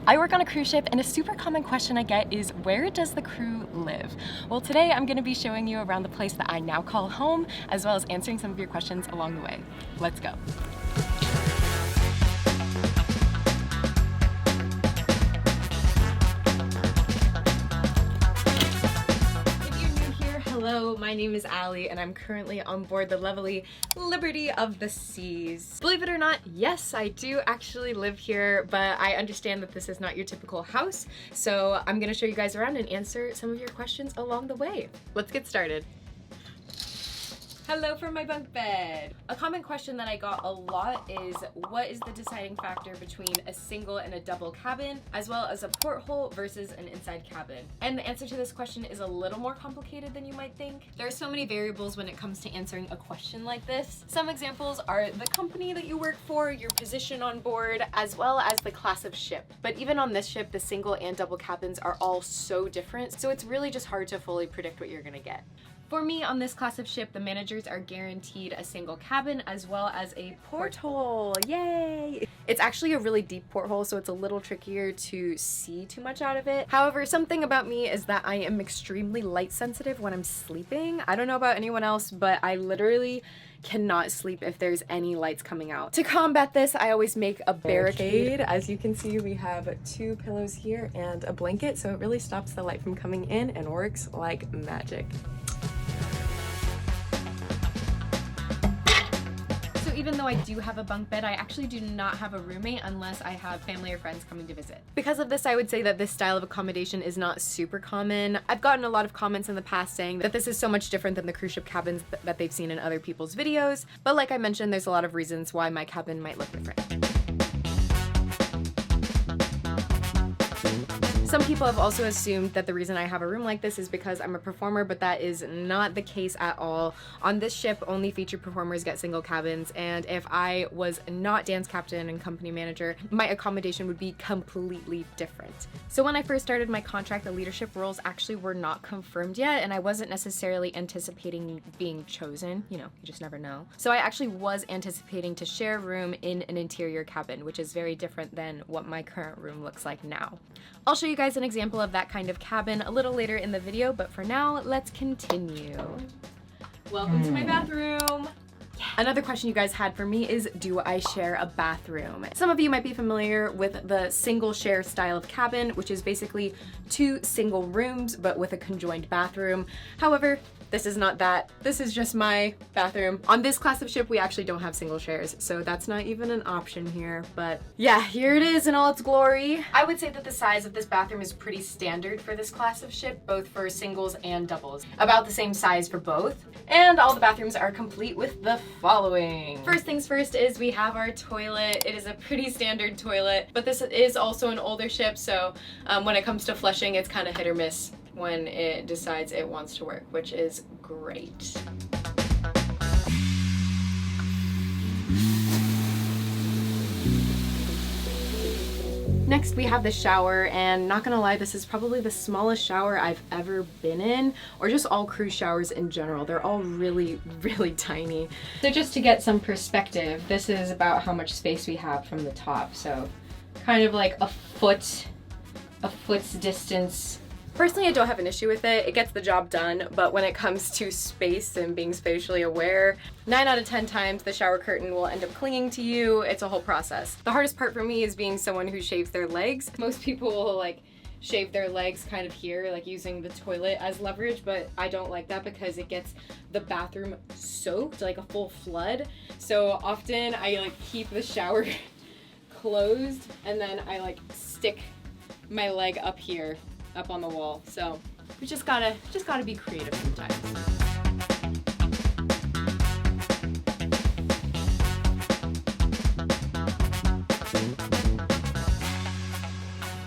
I work on a cruise ship, and a super common question I get is, where does the crew live? Well, today I'm going to be showing you around the place that I now call home, as well as answering some of your questions along the way. Let's go. Hello, my name is Allie, and I'm currently on board the lovely Liberty of the Seas. Believe it or not, yes, I do actually live here, but I understand that this is not your typical house, so I'm gonna show you guys around and answer some of your questions along the way. Let's get started. Hello from my bunk bed. A common question that I got a lot is, what is the deciding factor between a single and a double cabin, as well as a porthole versus an inside cabin? And the answer to this question is a little more complicated than you might think. There are so many variables when it comes to answering a question like this. Some examples are the company that you work for, your position on board, as well as the class of ship. But even on this ship, the single and double cabins are all so different, so it's really just hard to fully predict what you're gonna get. For me, on this class of ship, the managers are guaranteed a single cabin as well as a porthole. Yay! It's actually a really deep porthole, so it's a little trickier to see too much out of it. However, something about me is that I am extremely light sensitive when I'm sleeping. I don't know about anyone else, but I literally cannot sleep if there's any lights coming out. To combat this, I always make a barricade. As you can see, we have 2 pillows here and a blanket, so it really stops the light from coming in and works like magic. Even though I do have a bunk bed, I actually do not have a roommate unless I have family or friends coming to visit. Because of this, I would say that this style of accommodation is not super common. I've gotten a lot of comments in the past saying that this is so much different than the cruise ship cabins that they've seen in other people's videos. But like I mentioned, there's a lot of reasons why my cabin might look different. Some people have also assumed that the reason I have a room like this is because I'm a performer, but that is not the case at all. On this ship, only featured performers get single cabins, and if I was not dance captain and company manager, my accommodation would be completely different. So when I first started my contract, the leadership roles actually were not confirmed yet, and I wasn't necessarily anticipating being chosen. You know, you just never know. So I actually was anticipating to share a room in an interior cabin, which is very different than what my current room looks like now. I'll show you guys an example of that kind of cabin a little later in the video, but for now, let's continue. Welcome to my bathroom. Yeah. Another question you guys had for me is, do I share a bathroom? Some of you might be familiar with the single share style of cabin, which is basically 2 single rooms, but with a conjoined bathroom. However, this is not that. This is just my bathroom. On this class of ship, we actually don't have single shares, so that's not even an option here. But yeah, here it is in all its glory. I would say that the size of this bathroom is pretty standard for this class of ship, both for singles and doubles. About the same size for both. And all the bathrooms are complete with the following. First things first is we have our toilet. It is a pretty standard toilet, but this is also an older ship, so when it comes to flushing, it's kind of hit or miss when it decides it wants to work, which is great. Next, we have the shower, and not gonna lie, this is probably the smallest shower I've ever been in, or just all cruise showers in general. They're all really, really tiny. So just to get some perspective, this is about how much space we have from the top. So kind of like a foot's distance. Personally, I don't have an issue with it. It gets the job done, but when it comes to space and being spatially aware, 9 out of 10 times the shower curtain will end up clinging to you. It's a whole process. The hardest part for me is being someone who shaves their legs. Most people will like shave their legs kind of here, like using the toilet as leverage, but I don't like that because it gets the bathroom soaked, like a full flood. So often I like keep the shower closed, and then I like stick my leg up here, up on the wall. So we just gotta be creative sometimes.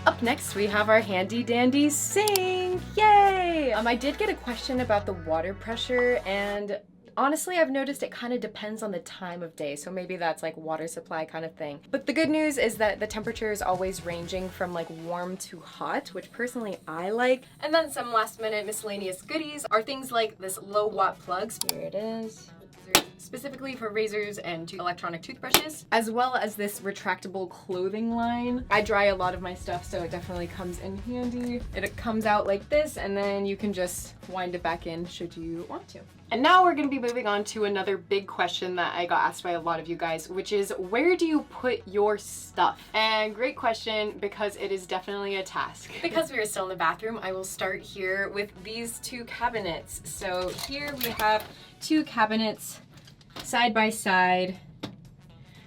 Up next, we have our handy dandy sink. Yay! I did get a question about the water pressure, and honestly, I've noticed it kind of depends on the time of day, so maybe that's like water supply kind of thing. But the good news is that the temperature is always ranging from like warm to hot, which personally I like. And then some last minute miscellaneous goodies are things like this low watt plugs. Here it is. specifically for razors and electronic toothbrushes, as well as this retractable clothing line. I dry a lot of my stuff, so it definitely comes in handy. It comes out like this, and then you can just wind it back in should you want to. And now we're gonna be moving on to another big question that I got asked by a lot of you guys, which is, where do you put your stuff? And great question, because it is definitely a task. Because we are still in the bathroom, I will start here with these two cabinets. So here we have two cabinets side by side.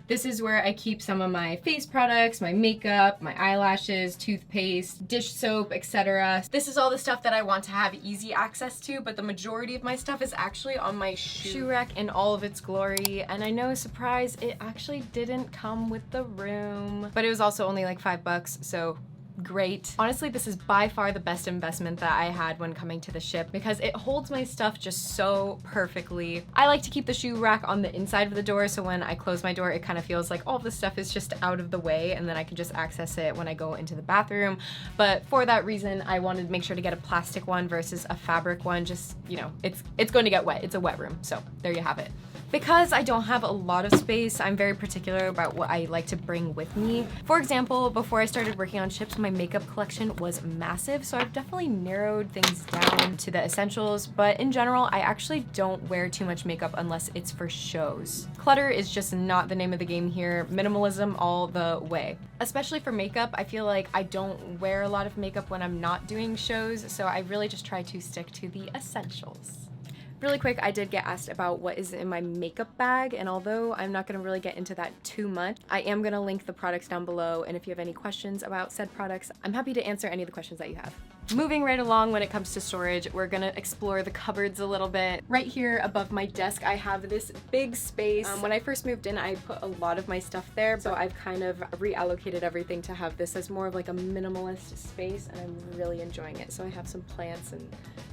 This is where I keep some of my face products, my makeup, my eyelashes, toothpaste, dish soap, etc. This is all the stuff that I want to have easy access to, but the majority of my stuff is actually on my shoe rack in all of its glory. And I know, surprise, it actually didn't come with the room, but it was also only like $5, so great. Honestly, this is by far the best investment that I had when coming to the ship because it holds my stuff just so perfectly. I like to keep the shoe rack on the inside of the door, so when I close my door, it kind of feels like all of the stuff is just out of the way, and then I can just access it when I go into the bathroom. But for that reason, I wanted to make sure to get a plastic one versus a fabric one. Just, you know, it's going to get wet. It's a wet room, so there you have it. Because I don't have a lot of space, I'm very particular about what I like to bring with me. For example, before I started working on ships, my makeup collection was massive, so I've definitely narrowed things down to the essentials, but in general, I actually don't wear too much makeup unless it's for shows. Clutter is just not the name of the game here. Minimalism all the way. Especially for makeup, I feel like I don't wear a lot of makeup when I'm not doing shows, so I really just try to stick to the essentials. Really quick, I did get asked about what is in my makeup bag, and although I'm not going to really get into that too much, I am going to link the products down below, and if you have any questions about said products, I'm happy to answer any of the questions that you have. Moving right along when it comes to storage, we're going to explore the cupboards a little bit. Right here above my desk, I have this big space. When I first moved in, I put a lot of my stuff there, so I've kind of reallocated everything to have this as more of like a minimalist space, and I'm really enjoying it. So I have some plants and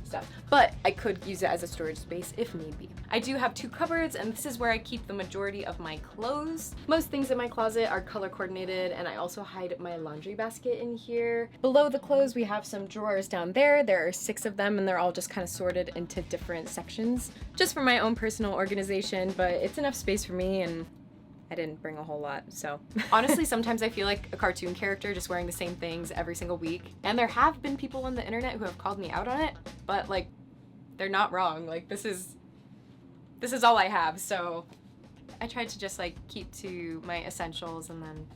stuff, but I could use it as a storage space if need be. I do have two cupboards, and this is where I keep the majority of my clothes. Most things in my closet are color coordinated, and I also hide my laundry basket in here. Below the clothes, we have some drawers down there. There are 6 of them, and they're all just kind of sorted into different sections, just for my own personal organization, but it's enough space for me, and I didn't bring a whole lot, so. Honestly, sometimes I feel like a cartoon character just wearing the same things every single week. And there have been people on the internet who have called me out on it, but like, they're not wrong. Like, this is all I have, so I tried to just like keep to my essentials and then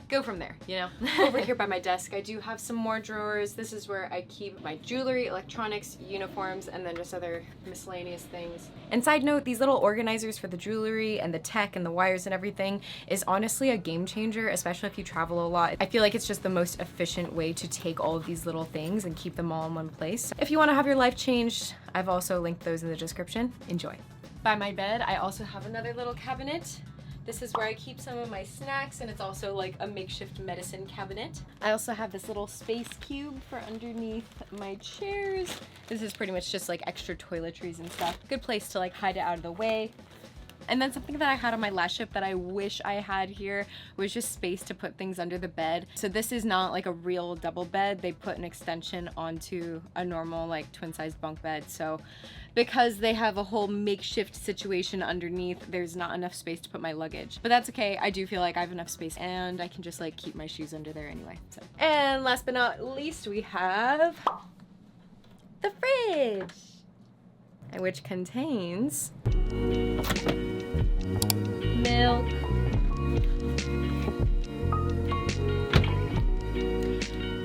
go from there, you know? Over here by my desk, I do have some more drawers. This is where I keep my jewelry, electronics, uniforms, and then just other miscellaneous things. And side note, these little organizers for the jewelry and the tech and the wires and everything is honestly a game changer, especially if you travel a lot. I feel like it's just the most efficient way to take all of these little things and keep them all in one place. If you want to have your life changed, I've also linked those in the description. Enjoy. By my bed, I also have another little cabinet. This is where I keep some of my snacks, and it's also like a makeshift medicine cabinet. I also have this little space cube for underneath my chairs. This is pretty much just like extra toiletries and stuff. Good place to like hide it out of the way. And then something that I had on my last ship that I wish I had here was just space to put things under the bed. So this is not like a real double bed. They put an extension onto a normal like twin-sized bunk bed. So because they have a whole makeshift situation underneath, there's not enough space to put my luggage. But that's okay. I do feel like I have enough space, and I can just like keep my shoes under there anyway. So. And last but not least, we have the fridge, which contains milk,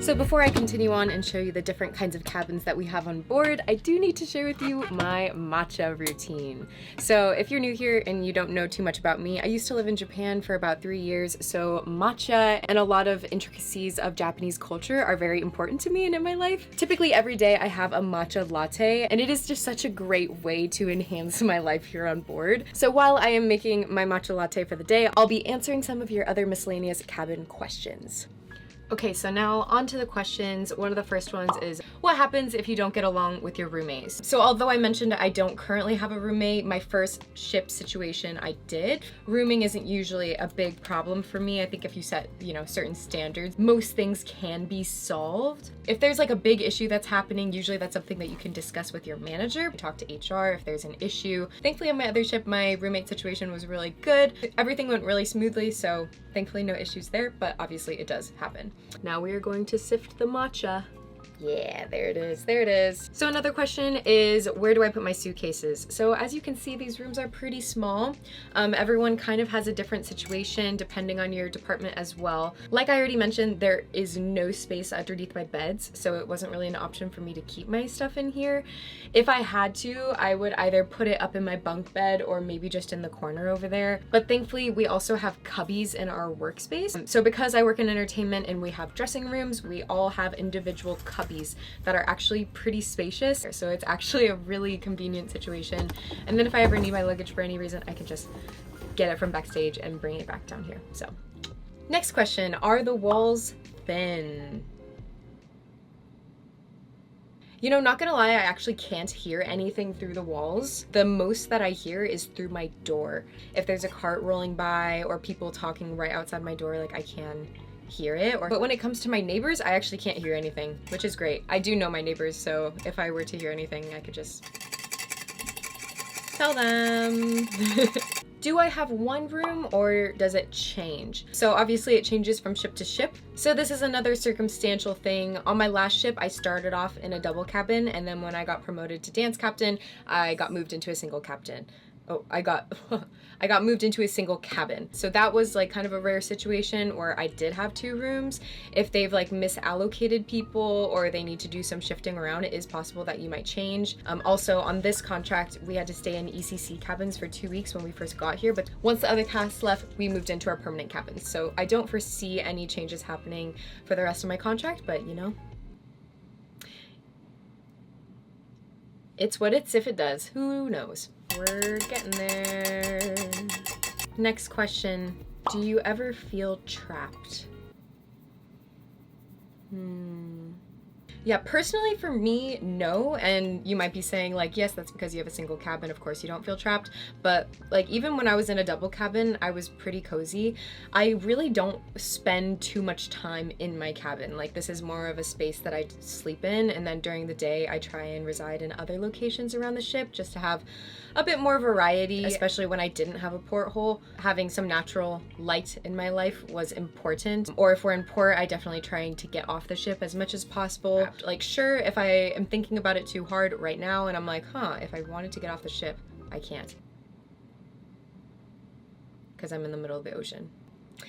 so before I continue on and show you the different kinds of cabins that we have on board, I do need to share with you my matcha routine. So if you're new here and you don't know too much about me, I used to live in Japan for about 3 years, so matcha and a lot of intricacies of Japanese culture are very important to me and in my life. Typically every day I have a matcha latte, and it is just such a great way to enhance my life here on board. So while I am making my matcha latte for the day, I'll be answering some of your other miscellaneous cabin questions. Okay, so now on to the questions. One of the first ones is, what happens if you don't get along with your roommates? So although I mentioned I don't currently have a roommate, my first ship situation I did. Rooming isn't usually a big problem for me. I think if you set, you know, certain standards, most things can be solved. If there's like a big issue that's happening, usually that's something that you can discuss with your manager. Talk to HR if there's an issue. Thankfully on my other ship, my roommate situation was really good. Everything went really smoothly, so thankfully no issues there, but obviously it does happen. Now we are going to sift the matcha. Yeah, there it is, there it is. So another question is, where do I put my suitcases? So as you can see, these rooms are pretty small. Everyone kind of has a different situation depending on your department as well. Like I already mentioned, there is no space underneath my beds, so it wasn't really an option for me to keep my stuff in here. If I had to, I would either put it up in my bunk bed or maybe just in the corner over there. But thankfully, we also have cubbies in our workspace. So because I work in entertainment and we have dressing rooms, we all have individual cubbies that are actually pretty spacious. So it's actually a really convenient situation. And then if I ever need my luggage for any reason, I can just get it from backstage and bring it back down here. So next question, are the walls thin? You know, not gonna lie, I actually can't hear anything through the walls. The most that I hear is through my door. If there's a cart rolling by or people talking right outside my door, like I can hear it. But when it comes to my neighbors, I actually can't hear anything, which is great. I do know my neighbors, so if I were to hear anything, I could just tell them. Do I have one room or does it change? So obviously it changes from ship to ship. So this is another circumstantial thing. On my last ship, I started off in a double cabin, and then when I got promoted to dance captain, I got moved into a single captain. Oh, I got moved into a single cabin. So that was like kind of a rare situation where I did have two rooms. If they've like misallocated people or they need to do some shifting around, it is possible that you might change. Also on this contract, we had to stay in ECC cabins for 2 weeks when we first got here, but once the other cast left, we moved into our permanent cabins. So I don't foresee any changes happening for the rest of my contract, but you know, it's what it's if it does. Who knows? We're getting there. Next question. Do you ever feel trapped? Yeah, personally for me, no. And you might be saying like, yes, that's because you have a single cabin. Of course you don't feel trapped. But like even when I was in a double cabin, I was pretty cozy. I really don't spend too much time in my cabin. Like this is more of a space that I sleep in. And then during the day, I try and reside in other locations around the ship just to have a bit more variety, especially when I didn't have a porthole. Having some natural light in my life was important. Or if we're in port, I definitely trying to get off the ship as much as possible. Like sure, if I am thinking about it too hard right now and I'm like, if I wanted to get off the ship, I can't. Because I'm in the middle of the ocean.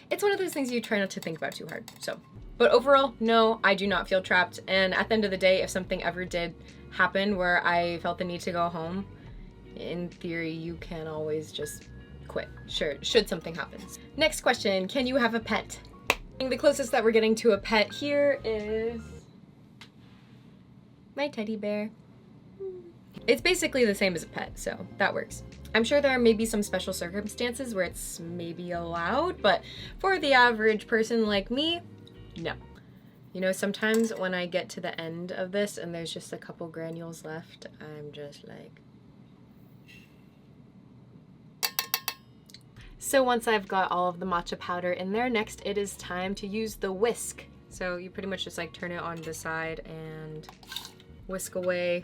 It's one of those things you try not to think about too hard, so. But overall, no, I do not feel trapped. And at the end of the day, if something ever did happen where I felt the need to go home, in theory, you can always just quit. Sure, should something happen. Next question, can you have a pet? The closest that we're getting to a pet here is my teddy bear. It's basically the same as a pet, so that works. I'm sure there are maybe some special circumstances where it's maybe allowed, but for the average person like me, no. You know, sometimes when I get to the end of this and there's just a couple granules left, I'm just like... So once I've got all of the matcha powder in there, next it is time to use the whisk. So you pretty much just like turn it on the side and whisk away.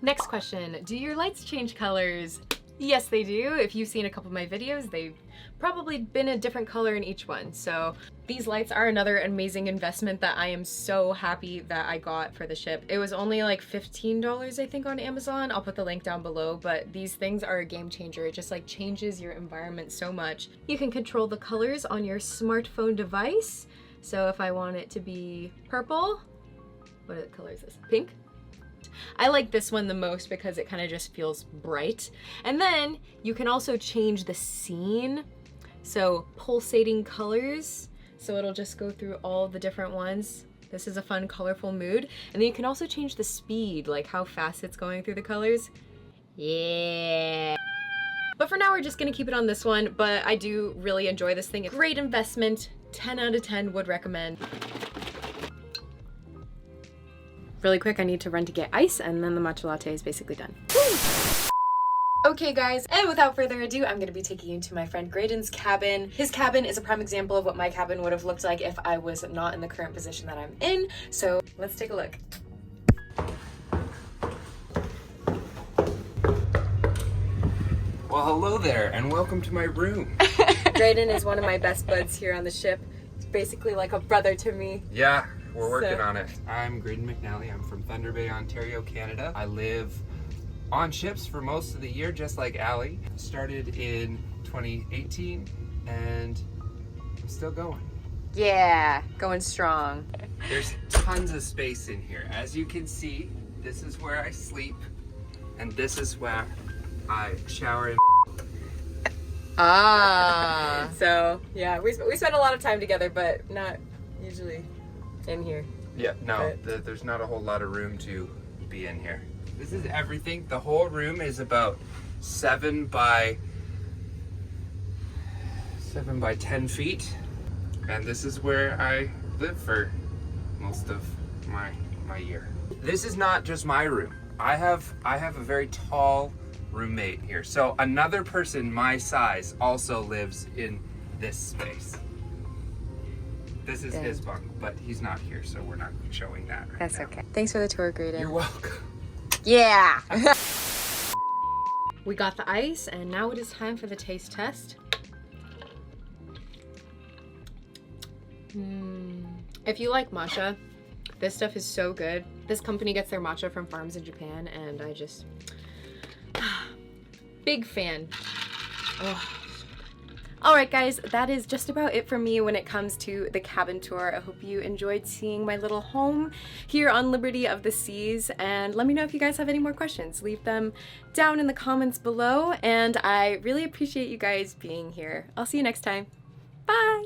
Next question, do your lights change colors? Yes, they do. If you've seen a couple of my videos, they've probably been a different color in each one. So these lights are another amazing investment that I am so happy that I got for the ship. It was only like $15, I think, on Amazon. I'll put the link down below, but these things are a game changer. It just like changes your environment so much. You can control the colors on your smartphone device. So if I want it to be purple, what color is this? Pink? I like this one the most because it kind of just feels bright. And then you can also change the scene. So pulsating colors. So it'll just go through all the different ones. This is a fun, colorful mood. And then you can also change the speed, like how fast it's going through the colors. Yeah. But for now, we're just gonna keep it on this one, but I do really enjoy this thing. It's a great investment, 10 out of 10 would recommend. Really quick, I need to run to get ice, and then the matcha latte is basically done. Okay guys, and without further ado, I'm gonna be taking you to my friend Graydon's cabin. His cabin is a prime example of what my cabin would have looked like if I was not in the current position that I'm in. So let's take a look. Well, hello there, and welcome to my room. Graydon is one of my best buds here on the ship. He's basically like a brother to me. Yeah, we're working on it. I'm Graydon McNally. I'm from Thunder Bay, Ontario, Canada. I live on ships for most of the year, just like Allie. Started in 2018, and I'm still going. Yeah, going strong. There's tons of space in here. As you can see, this is where I sleep, and this is where I shower and Ah. So, yeah, we spend a lot of time together, but not usually in here. yeah, no, there's not a whole lot of room to be in here. This is everything. The whole room is about 7 by 10 feet, and this is where I live for most of my year. This is not just my room. I have a very tall roommate here, so another person my size also lives in this space. This is his bunk, but he's not here, so we're not showing that right That's now. okay. Thanks for the tour, Graydon. You're welcome. Yeah! We got the ice, and now it is time for the taste test. If you like matcha, this stuff is so good. This company gets their matcha from farms in Japan, and I just... big fan. Oh. Alright guys, that is just about it for me when it comes to the cabin tour. I hope you enjoyed seeing my little home here on Liberty of the Seas, and let me know if you guys have any more questions. Leave them down in the comments below, and I really appreciate you guys being here. I'll see you next time. Bye!